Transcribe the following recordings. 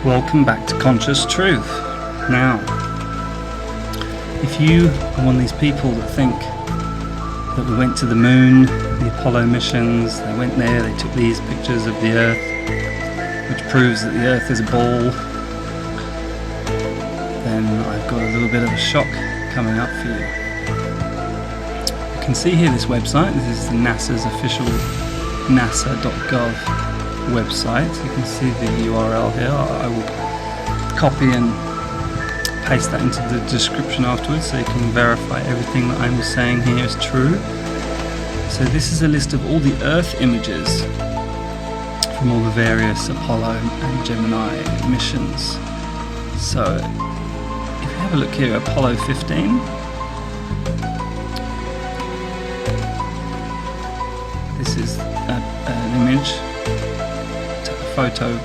Welcome back to Conscious Truth. Now, if you are one of these people that think that we went to the moon, the Apollo missions, they went there, they took these pictures of the Earth, which proves that the Earth is a ball, then I've got a little bit of a shock coming up for you. You can see here this website. This is the NASA's official nasa.gov website. You can see the URL here. I will copy and paste that into the description afterwards so you can verify everything that I'm saying here is true. So this is a list of all the Earth images from all the various Apollo and Gemini missions. So if you have a look here, Apollo 15, this is an image, a photo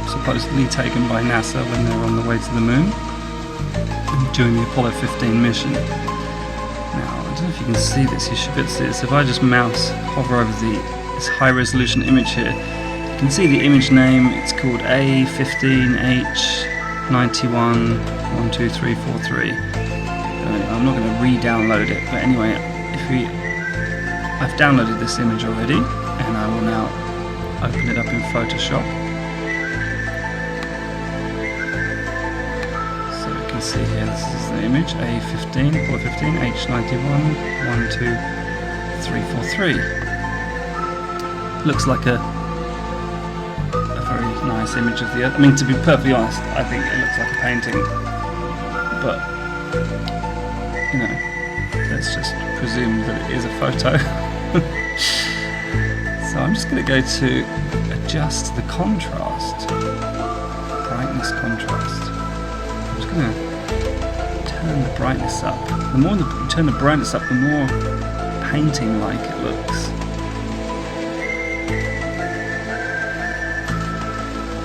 supposedly taken by NASA when they were on the way to the moon during the Apollo 15 mission. Now, I don't know if you can see this, you should be able to see this. If I just hover over this high resolution image here, you can see the image name. It's called A15H91123443. I'm not going to re-download it, but anyway, I've downloaded this image already, and I will now open it up in Photoshop. So you can see here, this is the image, A15, Apollo 15, H91123443. Looks like a very nice image of the Earth. I mean, to be perfectly honest, I think it looks like a painting, but, you know, let's just presume that it is a photo. So I'm just going to go to adjust the contrast, brightness contrast. I'm just going to turn the brightness up. The more you turn the brightness up, the more painting-like it looks.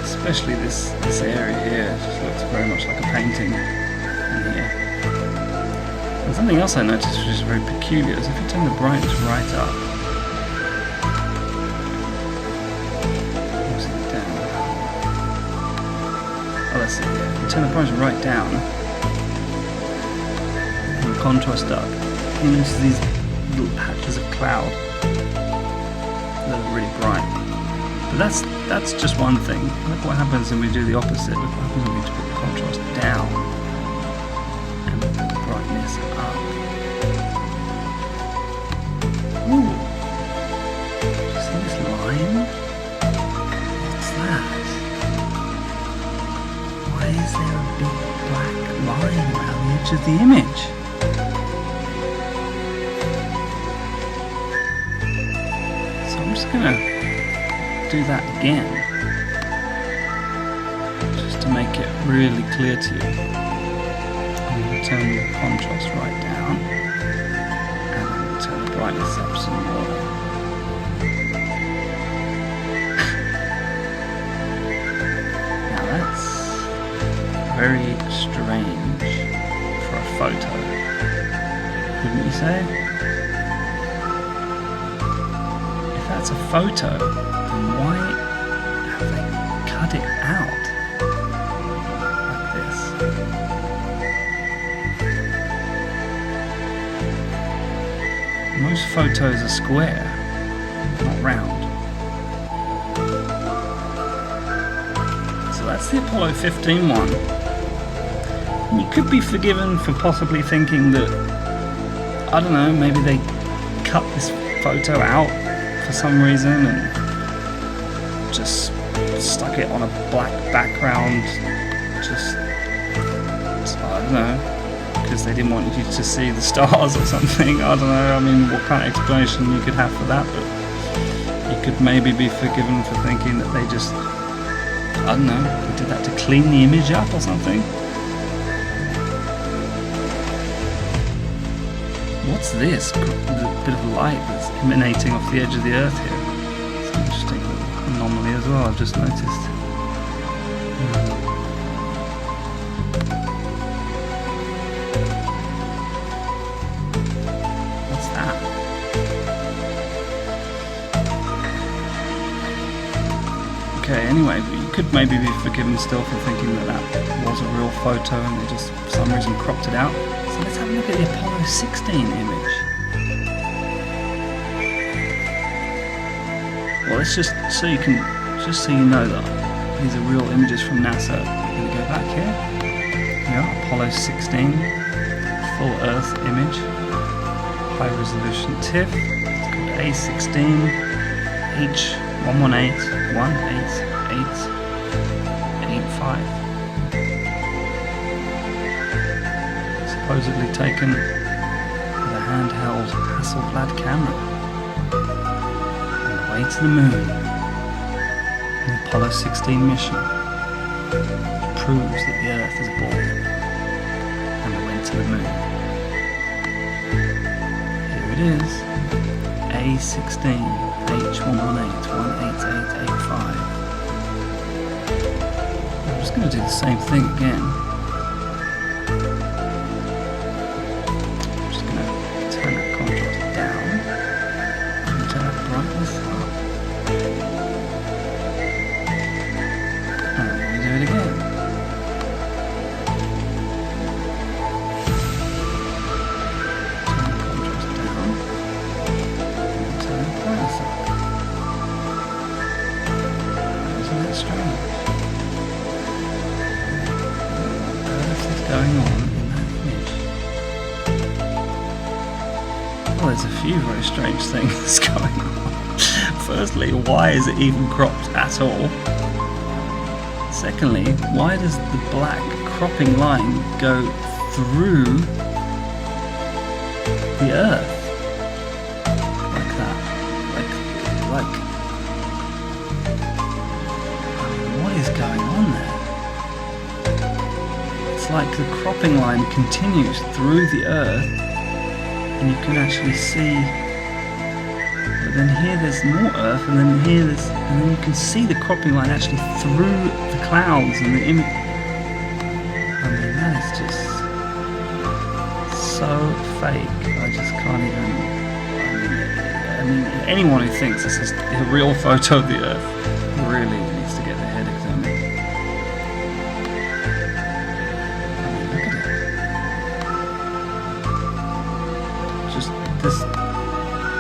Especially this area here, it just looks very much like a painting in here. And something else I noticed which is very peculiar is if you turn the brightness right up, let's see here. If you turn the brightness right down and the contrast up, you notice these little patches of cloud that are really bright. But that's just one thing. Look what happens when we do the opposite. Look what happens when we put the contrast down and put the brightness up. Ooh. See this line? What's that? Why is there a big black line around the edge of the image? So I'm just going to do that again, just to make it really clear to you. I'm going to turn the contrast right down, and I'm going to turn the brightness up some more. Now that's very strange for a photo, wouldn't you say? If that's a photo, then why have they cut it out like this? Most photos are square, not round. So that's the Apollo 15 one. And you could be forgiven for possibly thinking that, I don't know, maybe they cut this photo out for some reason and just stuck it on a black background, just I don't know, because they didn't want you to see the stars or something. I don't know, I mean, what kind of explanation you could have for that, but you could maybe be forgiven for thinking that they just, I don't know, they did that to clean the image up or something. What's this? The bit of light that's emanating off the edge of the Earth here. It's an interesting little anomaly as well, I've just noticed. What's that? Okay, anyway, you could could maybe be forgiven still for thinking that that was a real photo and they just for some reason cropped it out. So let's have a look at the Apollo 16 image. Well, let's just so you know that these are real images from NASA. We're going to go back here. Yeah, Apollo 16, full Earth image, high resolution TIFF. It's called A16 H1181885. Supposedly taken with a handheld Hasselblad camera. Way to the moon. The Apollo 16 mission proves that the Earth is a ball and they went to the moon. Here it is, A16 H1181885. I'm just going to do the same thing again. I'm just going to turn that contrast down and turn that brightness up. Going on in that image. Well, there's a few very strange things going on. Firstly, why is it even cropped at all? Secondly, why does the black cropping line go through the Earth like that? Like I mean, what is going on there? It's like the cropping line continues through the Earth and you can actually see, but then here there's more Earth and then here there's, and then you can see the cropping line actually through the clouds and the image. I mean, that is just so fake. I just can't even, I mean anyone who thinks this is a real photo of the Earth really needs to get their head examined.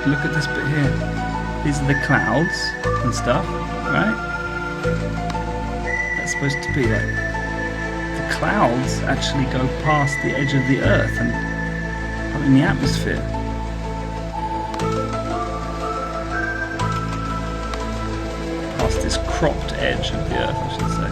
Look at this bit here. These are the clouds and stuff, right? That's supposed to be like the clouds actually go past the edge of the Earth and are in the atmosphere. Past this cropped edge of the Earth, I should say.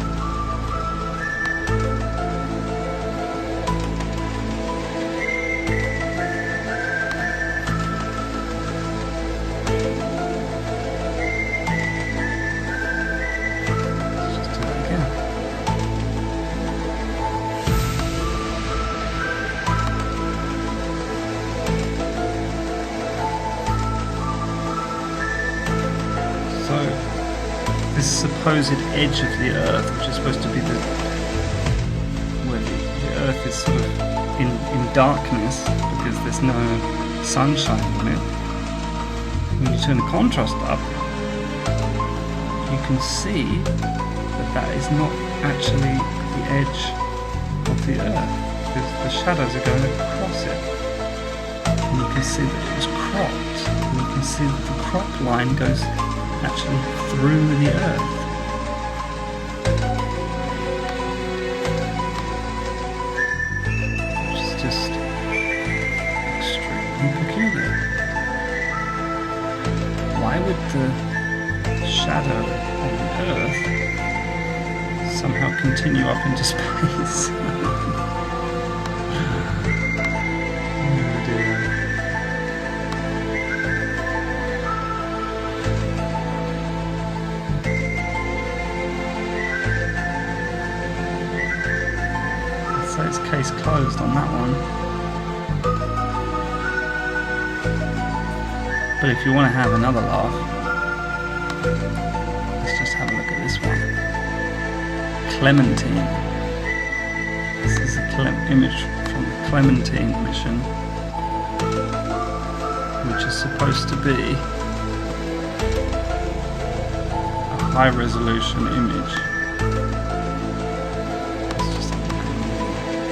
This supposed edge of the Earth, which is supposed to be where the Earth is sort of in darkness because there's no sunshine on it. When you turn the contrast up, you can see that that is not actually the edge of the Earth because the shadows are going across it. And you can see that it was cropped, and you can see that the crop line goes actually through the Earth. Which is just extremely peculiar. Why would the shadow of the Earth somehow continue up into space? It's case closed on that one. But if you want to have another laugh, let's just have a look at this one. Clementine. This is an image from the Clementine mission, which is supposed to be a high resolution image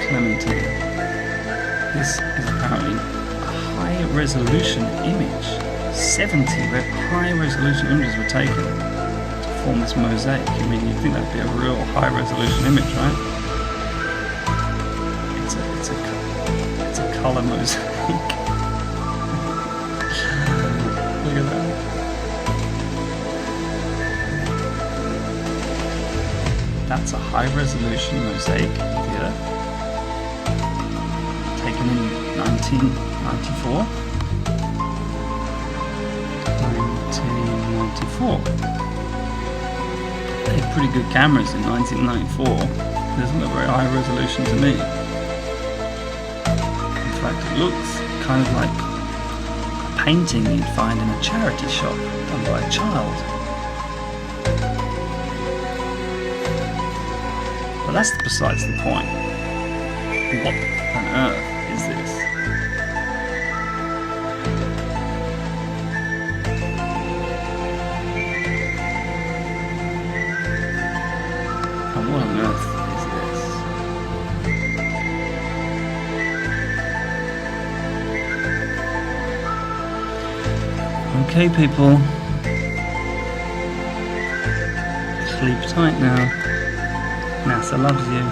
Clementine. This is apparently a high-resolution image. 70 high-resolution images were taken to form this mosaic. I mean, you'd think that'd be a real high-resolution image, right? It's a color mosaic. Look at that. That's a high-resolution mosaic of the Earth, taken in 1994. 1994. They had pretty good cameras in 1994. It doesn't look very high-resolution to me. In fact, it looks kind of like a painting you'd find in a charity shop done by a child. But that's besides the point. What on earth is this? And what on earth is this? Okay, people. Sleep tight now. NASA loves you.